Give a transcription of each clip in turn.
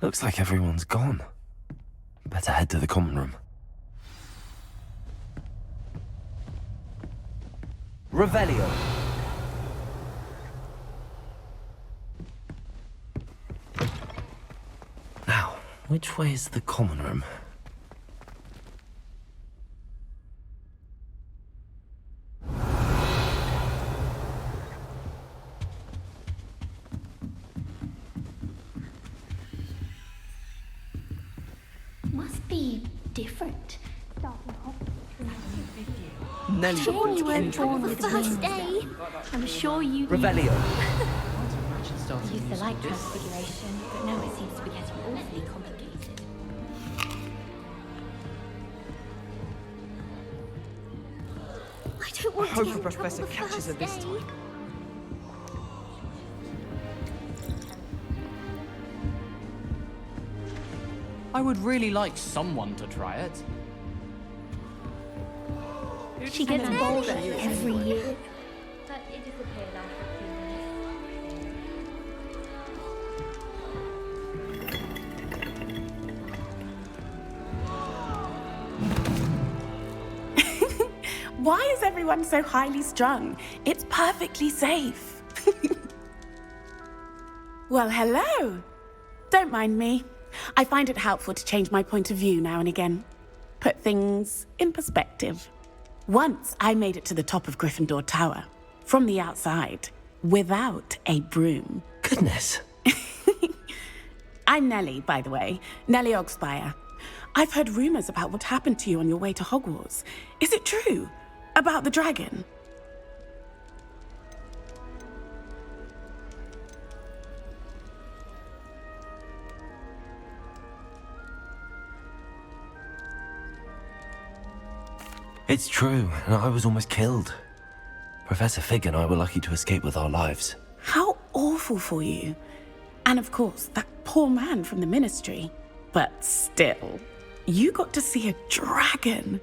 Looks like everyone's gone. Better head to the common room. Revelio. Now, which way is the common room? Must be different. Nelly, Sure you weren't born with the first day. I'm sure you do. Revelio. I used to like transfiguration, but now it seems to be getting awfully complicated. I don't want to hope get the in trouble professor the catches her first this day. time. I would really like someone to try it. She gets bolder every year. But it disappeared after a few minutes. Why is everyone so highly strung? It's perfectly safe. Well, hello. Don't mind me. I find it helpful to change my point of view now and again. Put things in perspective. Once I made it to the top of Gryffindor Tower, from the outside, without a broom. Goodness. I'm Nellie, by the way. Nellie Ogspire. I've heard rumors about what happened to you on your way to Hogwarts. Is it true? About the dragon? It's true, and I was almost killed. Professor Fig and I were lucky to escape with our lives. How awful for you. And of course, that poor man from the ministry. But still, you got to see a dragon.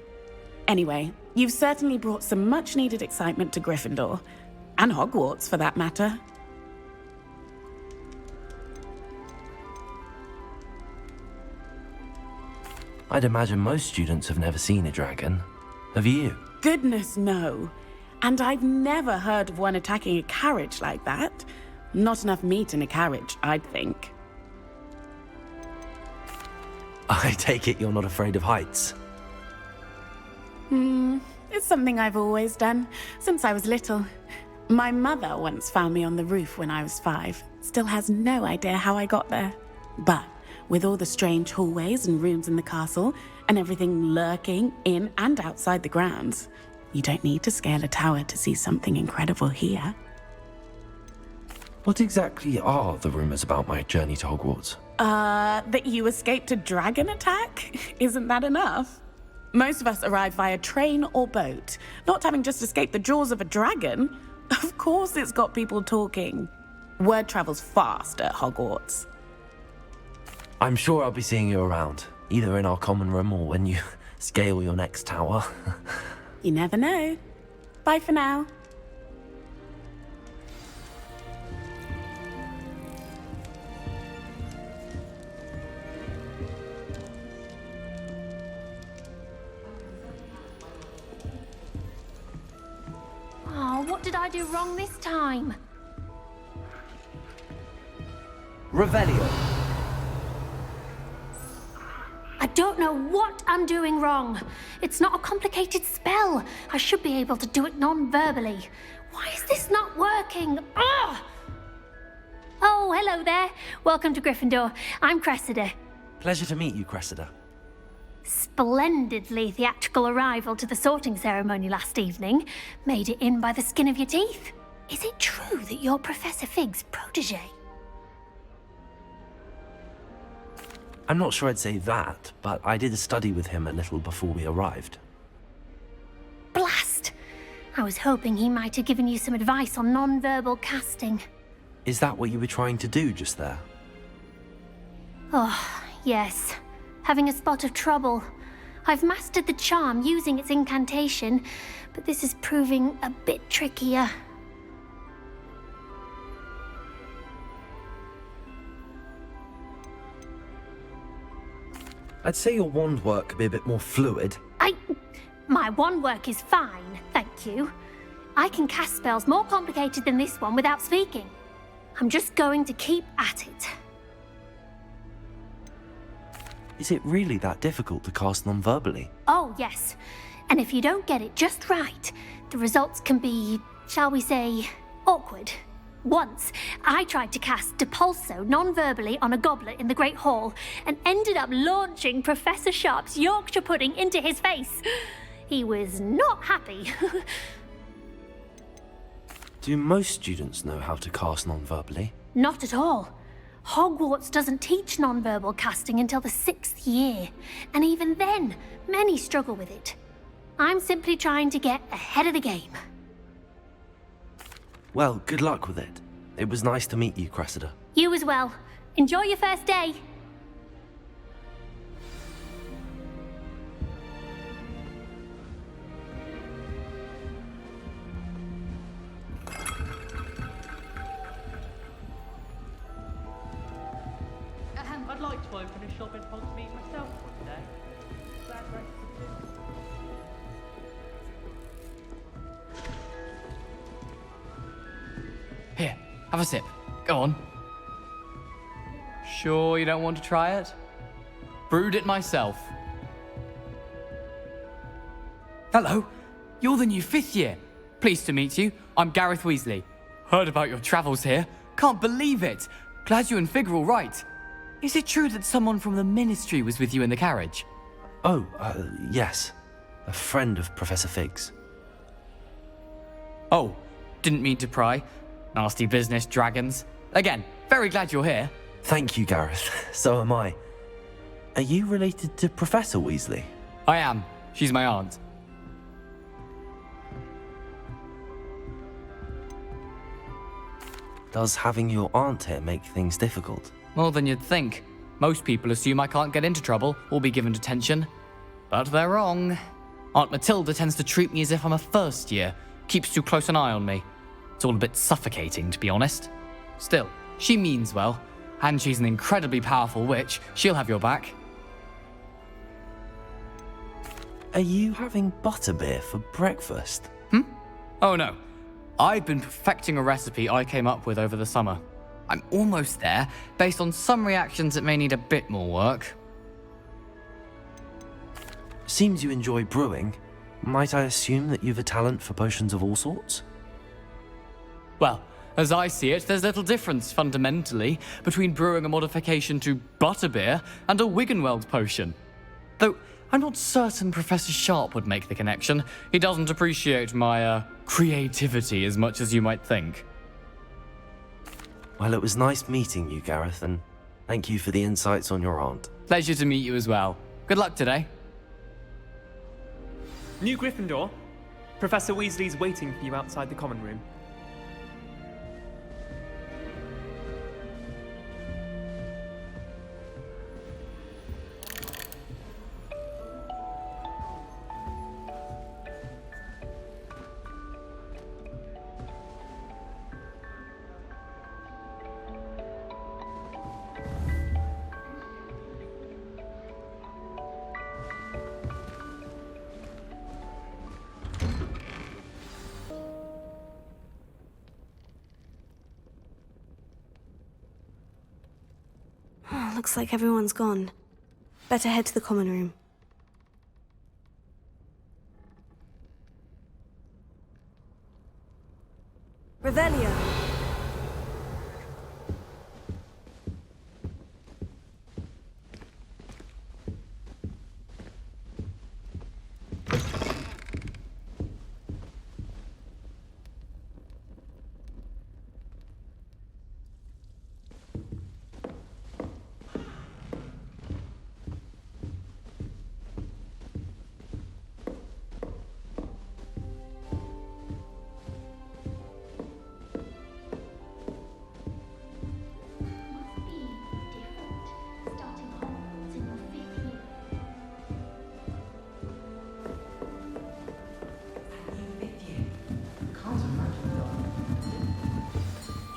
Anyway, you've certainly brought some much-needed excitement to Gryffindor. And Hogwarts, for that matter. I'd imagine most students have never seen a dragon. Have you? Goodness, no. And I've never heard of one attacking a carriage like that. Not enough meat in a carriage, I'd think. I take it you're not afraid of heights. It's something I've always done, since I was little. My mother once found me on the roof when I was 5. Still has no idea how I got there. But with all the strange hallways and rooms in the castle, and everything lurking in and outside the grounds, you don't need to scale a tower to see something incredible here. What exactly are the rumors about my journey to Hogwarts? That you escaped a dragon attack? Isn't that enough? Most of us arrive via train or boat, not having just escaped the jaws of a dragon. Of course it's got people talking. Word travels fast at Hogwarts. I'm sure I'll be seeing you around, either in our common room or when you scale your next tower. You never know. Bye for now. Oh, what did I do wrong this time? Revelio. I don't know what I'm doing wrong. It's not a complicated spell. I should be able to do it non-verbally. Why is this not working? Ugh! Oh, hello there. Welcome to Gryffindor. I'm Cressida. Pleasure to meet you, Cressida. Splendidly theatrical arrival to the sorting ceremony last evening. Made it in by the skin of your teeth. Is it true that you're Professor Fig's protege? I'm not sure I'd say that, but I did study with him a little before we arrived. Blast! I was hoping he might have given you some advice on non-verbal casting. Is that what you were trying to do just there? Oh, yes. Having a spot of trouble. I've mastered the charm using its incantation, but this is proving a bit trickier. I'd say your wand work could be a bit more fluid. My wand work is fine, thank you. I can cast spells more complicated than this one without speaking. I'm just going to keep at it. Is it really that difficult to cast non-verbally? Oh, yes. And if you don't get it just right, the results can be, shall we say, awkward. Once, I tried to cast Depulso non-verbally on a goblet in the Great Hall and ended up launching Professor Sharp's Yorkshire pudding into his face. He was not happy. Do most students know how to cast non-verbally? Not at all. Hogwarts doesn't teach non-verbal casting until the 6th year, and even then, many struggle with it. I'm simply trying to get ahead of the game. Well, good luck with it. It was nice to meet you, Cressida. You as well. Enjoy your first day. I'd like to open a shop in Hogsmeade myself one day. Glad Rex could do. Here, have a sip. Go on. Sure you don't want to try it? Brewed it myself. Hello, you're the new 5th year. Pleased to meet you. I'm Gareth Weasley. Heard about your travels here. Can't believe it. Glad you and Fig are all right. Is it true that someone from the Ministry was with you in the carriage? Oh, yes. A friend of Professor Fig's. Oh, didn't mean to pry. Nasty business, dragons. Again, very glad you're here. Thank you, Gareth. So am I. Are you related to Professor Weasley? I am. She's my aunt. Does having your aunt here make things difficult? More than you'd think. Most people assume I can't get into trouble or be given detention. But they're wrong. Aunt Matilda tends to treat me as if I'm a first year, keeps too close an eye on me. It's all a bit suffocating, to be honest. Still, she means well, and she's an incredibly powerful witch. She'll have your back. Are you having butterbeer for breakfast? Oh no. I've been perfecting a recipe I came up with over the summer. I'm almost there. Based on some reactions, it may need a bit more work. Seems you enjoy brewing. Might I assume that you've a talent for potions of all sorts? Well, as I see it, there's little difference, fundamentally, between brewing a modification to butterbeer and a Wiggenweld potion. Though, I'm not certain Professor Sharp would make the connection. He doesn't appreciate my, creativity as much as you might think. Well, it was nice meeting you, Gareth, and thank you for the insights on your aunt. Pleasure to meet you as well. Good luck today. New Gryffindor. Professor Weasley's waiting for you outside the common room. Looks like everyone's gone. Better head to the common room. Revelio!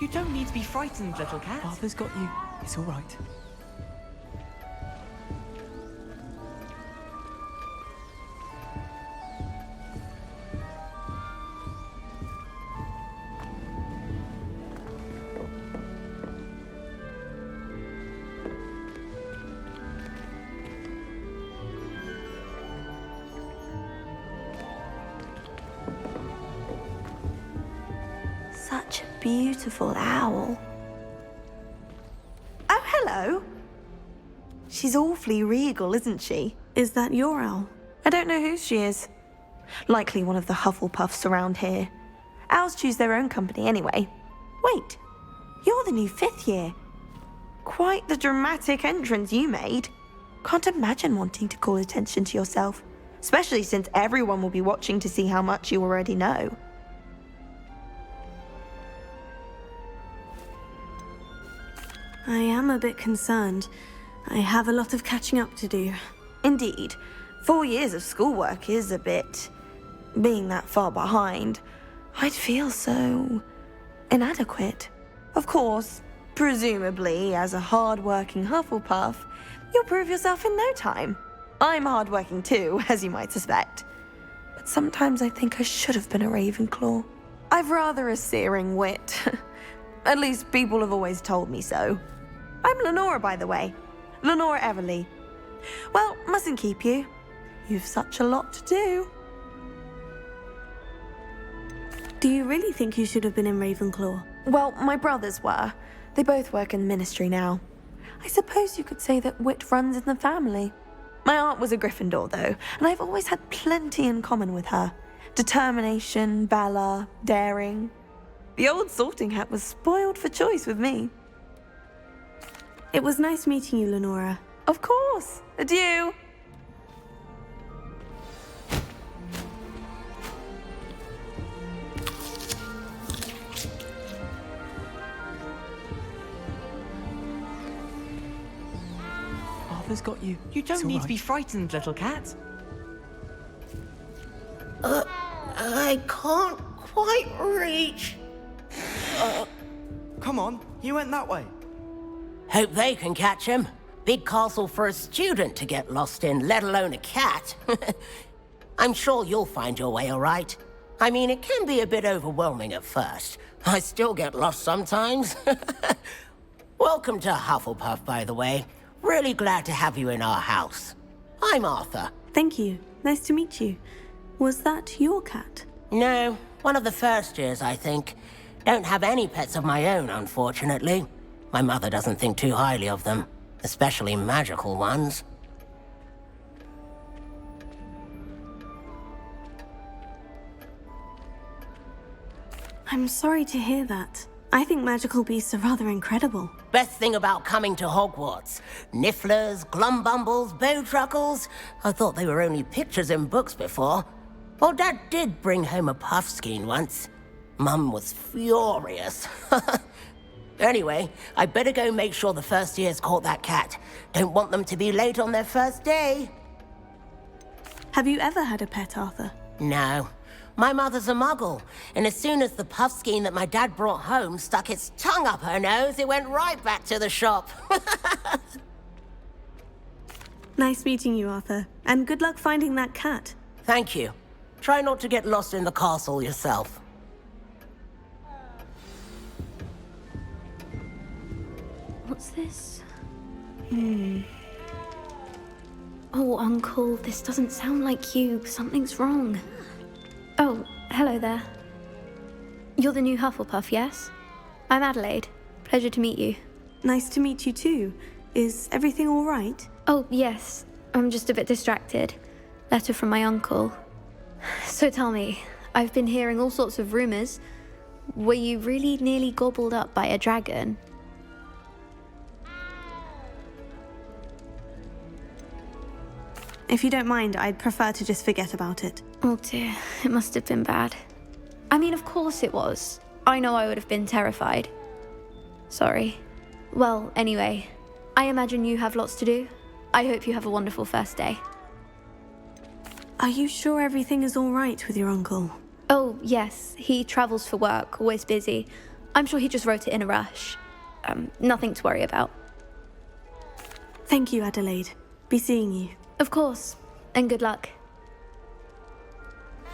You don't need to be frightened, little cat. Father's got you. It's all right. such a beautiful owl. Oh, hello. She's awfully regal, isn't she? Is that your owl? I don't know who she is. Likely one of the Hufflepuffs around here. Owls choose their own company anyway. Wait, you're the new 5th year. Quite the dramatic entrance you made. Can't imagine wanting to call attention to yourself, especially since everyone will be watching to see how much you already know. I am a bit concerned. I have a lot of catching up to do. Indeed. 4 years of schoolwork is a bit... being that far behind, I'd feel so... inadequate. Of course, presumably, as a hard-working Hufflepuff, you'll prove yourself in no time. I'm hard-working too, as you might suspect. But sometimes I think I should have been a Ravenclaw. I've rather a searing wit. At least people have always told me so. I'm Lenora, by the way. Lenora Everly. Well, mustn't keep you. You've such a lot to do. Do you really think you should have been in Ravenclaw? Well, my brothers were. They both work in the ministry now. I suppose you could say that wit runs in the family. My aunt was a Gryffindor, though, and I've always had plenty in common with her. Determination, valor, daring. The old sorting hat was spoiled for choice with me. It was nice meeting you, Lenora. Of course. Adieu. Arthur's got you. You don't need to be frightened, little cat. I can't quite reach. Come on, you went that way. Hope they can catch him. Big castle for a student to get lost in, let alone a cat. I'm sure you'll find your way all right. I mean, it can be a bit overwhelming at first. I still get lost sometimes. Welcome to Hufflepuff, by the way. Really glad to have you in our house. I'm Arthur. Thank you. Nice to meet you. Was that your cat? No, one of the first years, I think. Don't have any pets of my own, unfortunately. My mother doesn't think too highly of them, especially magical ones. I'm sorry to hear that. I think magical beasts are rather incredible. Best thing about coming to Hogwarts. Nifflers, glumbumbles, bowtruckles. I thought they were only pictures in books before. Well, Dad did bring home a puffskein once. Mum was furious. Anyway, I better go make sure the first years caught that cat. Don't want them to be late on their first day. Have you ever had a pet, Arthur? No. My mother's a muggle, and as soon as the puffskein that my dad brought home stuck its tongue up her nose, it went right back to the shop. Nice meeting you, Arthur. And good luck finding that cat. Thank you. Try not to get lost in the castle yourself. What's this? Oh, Uncle, this doesn't sound like you. Something's wrong. Oh, hello there. You're the new Hufflepuff, yes? I'm Adelaide. Pleasure to meet you. Nice to meet you too. Is everything all right? Oh, yes. I'm just a bit distracted. Letter from my uncle. So tell me, I've been hearing all sorts of rumors. Were you really nearly gobbled up by a dragon? If you don't mind, I'd prefer to just forget about it. Oh dear, it must have been bad. I mean, of course it was. I know I would have been terrified. Sorry. Well, anyway, I imagine you have lots to do. I hope you have a wonderful first day. Are you sure everything is all right with your uncle? Oh, yes. He travels for work, always busy. I'm sure he just wrote it in a rush. Nothing to worry about. Thank you, Adelaide. Be seeing you. Of course. And good luck.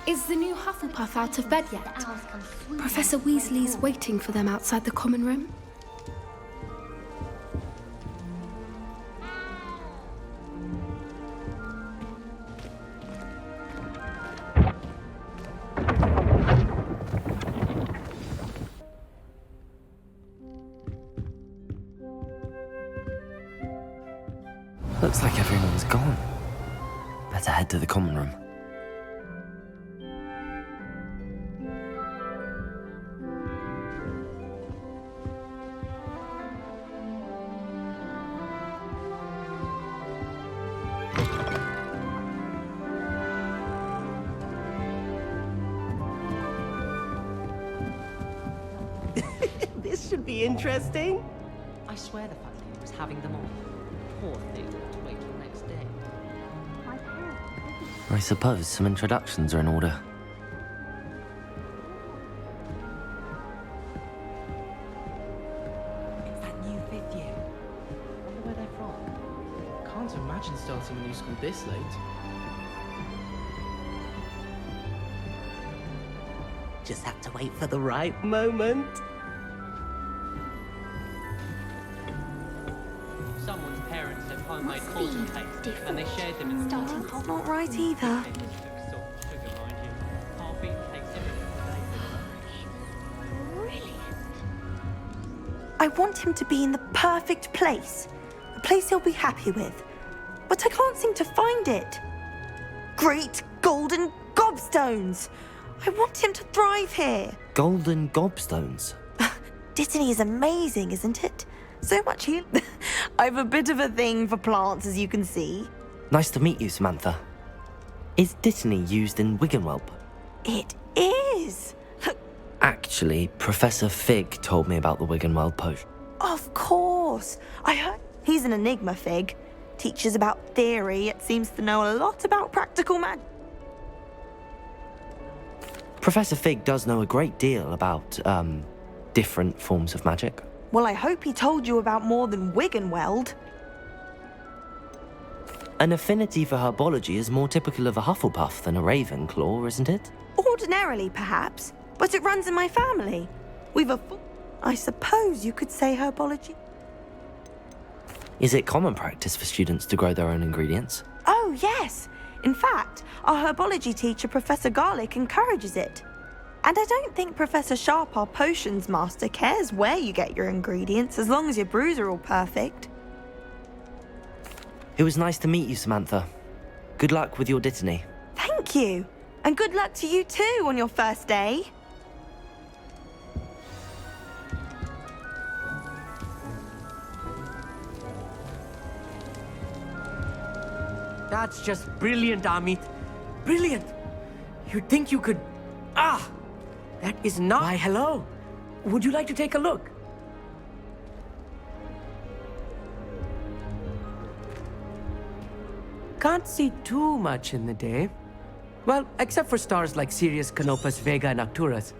Is the new Hufflepuff out of bed yet? Professor Weasley's waiting for them outside the common room. Looks like everyone's gone. Better head to the common room. This should be interesting. I swear the faculty was having them all. Poor thing, to wait till next day. I suppose some introductions are in order. It's that new 5th year. Wonder where they're from. Can't imagine starting a new school this late. Just have to wait for the right moment. Someone's parents had homemade cauldron cakes, and they shared them in the That's not right either. I want him to be in the perfect place. A place he'll be happy with. But I can't seem to find it. Great golden gobstones! I want him to thrive here. Golden gobstones. Dittany is amazing, isn't it? So much heal. I've a bit of a thing for plants, as you can see. Nice to meet you, Samantha. Is Dittany used in Wiggenwelp? It is. Actually, Professor Fig told me about the Wiggenweld potion. Of course. I heard he's an enigma, Fig. Teaches about theory, yet seems to know a lot about practical magic. Professor Fig does know a great deal about, different forms of magic. Well, I hope he told you about more than Wiggenweld. An affinity for herbology is more typical of a Hufflepuff than a Ravenclaw, isn't it? Ordinarily, perhaps, but it runs in my family. We've a I suppose you could say herbology. Is it common practice for students to grow their own ingredients? Oh, yes. In fact, our herbology teacher, Professor Garlick, encourages it. And I don't think Professor Sharp, our potions master, cares where you get your ingredients, as long as your brews are all perfect. It was nice to meet you, Samantha. Good luck with your Dittany. Thank you. And good luck to you too on your first day. That's just brilliant, Amit. Brilliant. You'd think you could... Ah! That is not... Why, hello. Would you like to take a look? Can't see too much in the day. Well, except for stars like Sirius, Canopus, Vega, and Arcturus.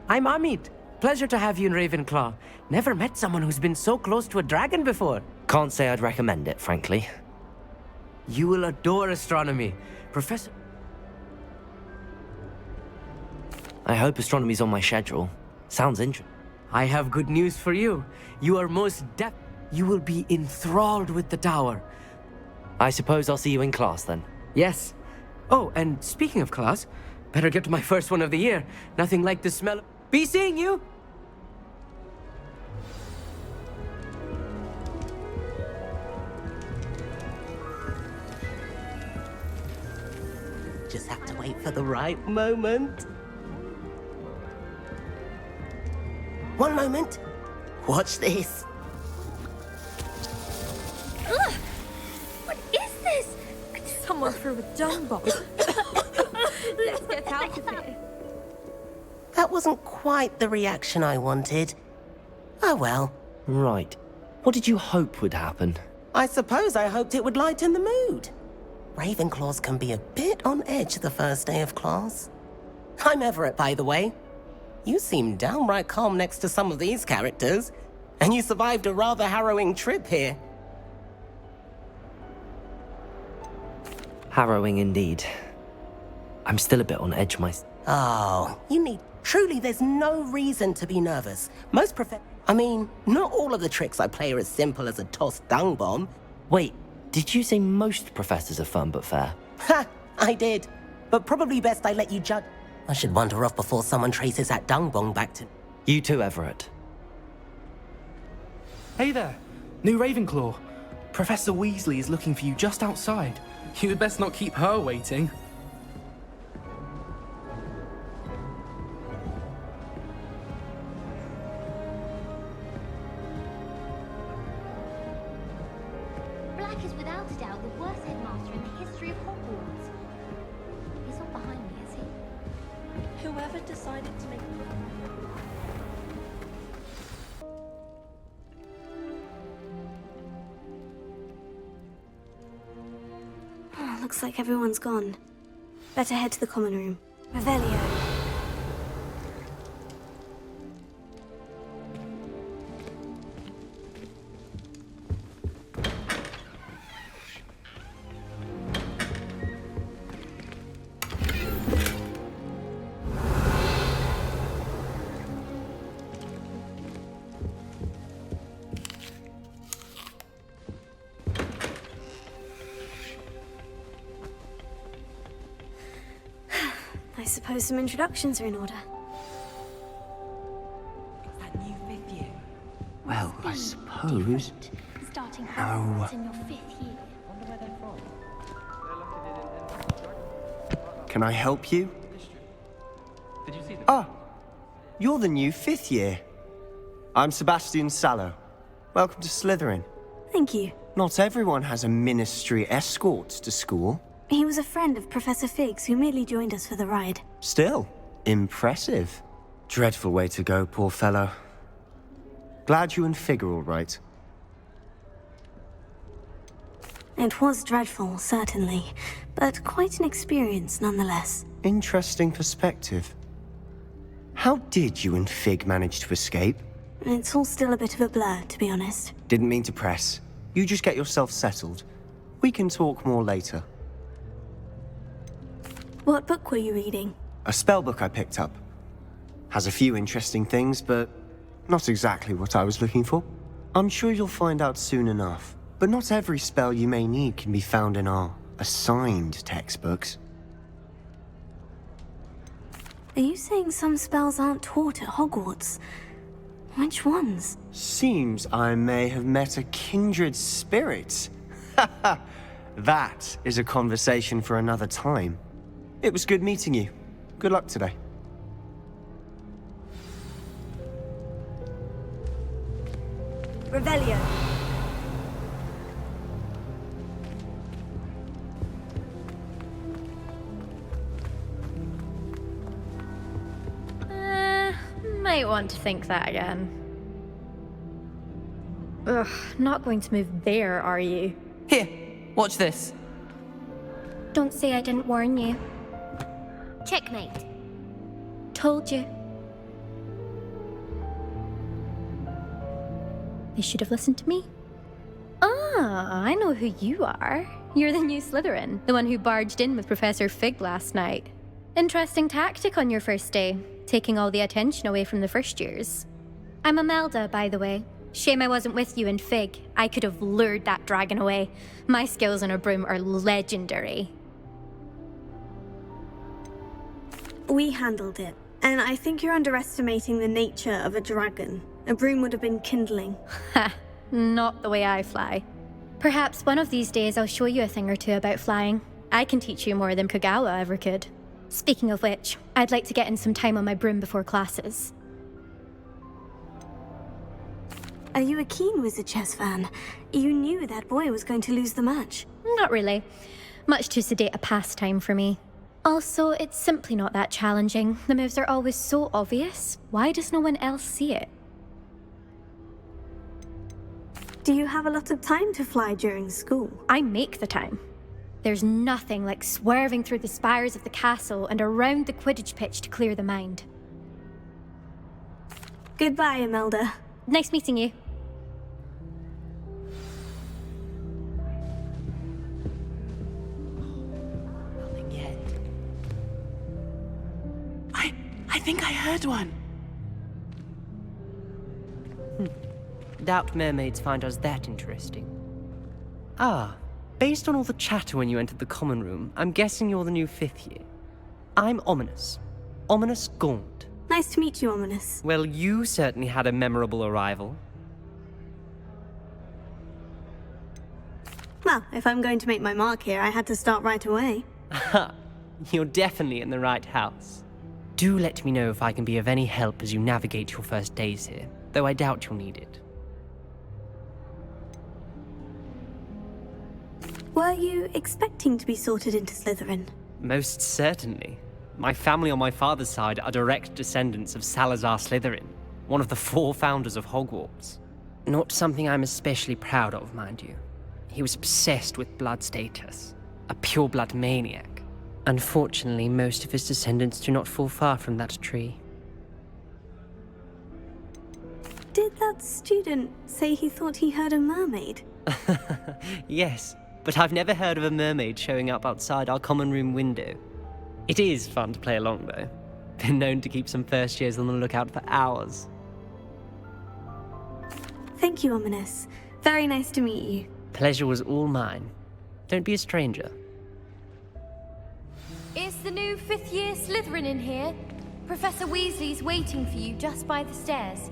I'm Amit. Pleasure to have you in Ravenclaw. Never met someone who's been so close to a dragon before. Can't say I'd recommend it, frankly. You will adore astronomy. Professor... I hope astronomy's on my schedule. Sounds interesting. I have good news for you. You are most You will be enthralled with the tower. I suppose I'll see you in class then. Yes. Oh, and speaking of class, better get to my first one of the year. Nothing like the smell of... Be seeing you! Just have to wait for the right moment. One moment. Watch this. Ugh! What is this? Someone threw a dung bomb. Let's get out of here. That wasn't quite the reaction I wanted. Oh well. Right. What did you hope would happen? I suppose I hoped it would lighten the mood. Ravenclaws can be a bit on edge the first day of class. I'm Everett, by the way. You seem downright calm next to some of these characters, and you survived a rather harrowing trip here. Harrowing indeed. I'm still a bit on edge Oh, you need... Truly, there's no reason to be nervous. I mean, not all of the tricks I play are as simple as a tossed dung bomb. Wait, did you say most professors are fun but fair? Ha! I did. But probably best I let you judge. I should wander off before someone traces that dung bomb back to... You too, Everett. Hey there, new Ravenclaw. Professor Weasley is looking for you just outside. You had best not keep her waiting. Black is without a doubt the worst headmaster in the history of Hogwarts. He's not behind me, is he? Whoever decided to make... Looks like everyone's gone. Better head to the common room. Revelio. I suppose some introductions are in order. That new 5th year. Well, I suppose. Starting No. Hogwarts in your 5th year. Can I help you? Did you see them? Ah, you're the new 5th year. I'm Sebastian Sallow. Welcome to Slytherin. Thank you. Not everyone has a ministry escort to school. He was a friend of Professor Figgs who merely joined us for the ride. Still, impressive. Dreadful way to go, poor fellow. Glad you and Fig are all right. It was dreadful, certainly, but quite an experience nonetheless. Interesting perspective. How did you and Fig manage to escape? It's all still a bit of a blur, to be honest. Didn't mean to press. You just get yourself settled. We can talk more later. What book were you reading? A spell book I picked up. Has a few interesting things, but not exactly what I was looking for. I'm sure you'll find out soon enough. But not every spell you may need can be found in our assigned textbooks. Are you saying some spells aren't taught at Hogwarts? Which ones? Seems I may have met a kindred spirit. That is a conversation for another time. It was good meeting you. Good luck today. Revelio. Might want to think that again. Ugh, not going to move there, are you? Here, watch this. Don't say I didn't warn you. Checkmate. Told you. They should have listened to me. Ah, I know who you are. You're the new Slytherin, the one who barged in with Professor Fig last night. Interesting tactic on your first day, taking all the attention away from the first years. I'm Imelda, by the way. Shame I wasn't with you and Fig. I could have lured that dragon away. My skills on a broom are legendary. We handled it, and I think you're underestimating the nature of a dragon. A broom would have been kindling. Ha, not the way I fly. Perhaps one of these days I'll show you a thing or two about flying. I can teach you more than Kagawa ever could. Speaking of which, I'd like to get in some time on my broom before classes. Are you a keen Wizard chess fan? You knew that boy was going to lose the match. Not really. Much too sedate a pastime for me. Also, it's simply not that challenging. The moves are always so obvious. Why does no one else see it? Do you have a lot of time to fly during school? I make the time. There's nothing like swerving through the spires of the castle and around the Quidditch pitch to clear the mind. Goodbye, Imelda. Nice meeting you. Nothing yet. I think I heard one. Doubt mermaids find us that interesting. Ah, based on all the chatter when you entered the common room, I'm guessing you're the new 5th year. I'm Ominous. Ominous Gaunt. Nice to meet you, Ominous. Well, you certainly had a memorable arrival. Well, if I'm going to make my mark here, I had to start right away. Aha, you're definitely in the right house. Do let me know if I can be of any help as you navigate your first days here, though I doubt you'll need it. Were you expecting to be sorted into Slytherin? Most certainly. My family on my father's side are direct descendants of Salazar Slytherin, one of the 4 founders of Hogwarts. Not something I'm especially proud of, mind you. He was obsessed with blood status, a pure-blood maniac. Unfortunately, most of his descendants do not fall far from that tree. Did that student say he thought he heard a mermaid? Yes, but I've never heard of a mermaid showing up outside our common room window. It is fun to play along, though. Been known to keep some first years on the lookout for hours. Thank you, Ominous. Very nice to meet you. Pleasure was all mine. Don't be a stranger. Is the new 5th year Slytherin in here? Professor Weasley's waiting for you just by the stairs.